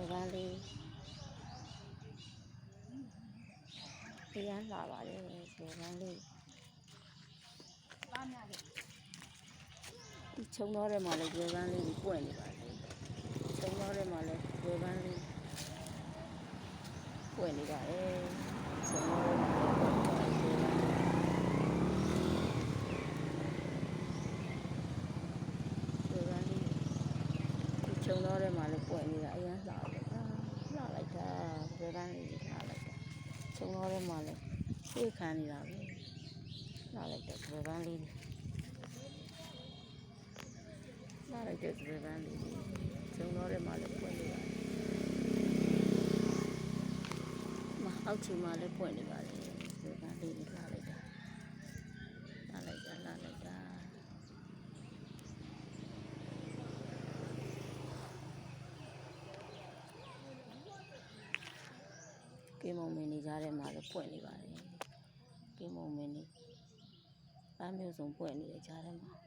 ယ်ပန်းလေးအရမ်းလာပါတယ်ဘယ်ပန်းလေးဒီခြုံတော့ထဲမှာလည်းဘယ်ပန်းလေးကိုပွင့်နေပါလေခြုံတော့ထဲမှာလည်းဘယ်ပန်းလေးပွင့်နေပါတယ်ခြုံတော့ထဲမှာလည်းခြုံတော့ထဲမှာလည်းပွင့်နေတာအရမ်းလာတယ်လှလိုက်တာဘယ်ပန်းလေးလှလိုက်တာခြုံတော့ထဲမှာလည်းဆွေးခံနေတာပဲလှလိုက်တဲ့ဘယ်ပန်းလေးလှလိုက်တဲ့ဘယ်ပန်းလေးခြုံတော့ထဲမှာလည်းပွင့်နေပါတယ်အောက်ခြေမှာလည်းပွင့်နေပါတယ်ဘယ်ပန်းလေးလှလိုက်တာကင်းမုံမင်းနေကြတဲ့မှာလည်းပွင့်နေပါတယ်ကင်းမုံမင်းနေပန်းမျိုးစုံပွင့်နေတဲ့ကြားထဲမှာ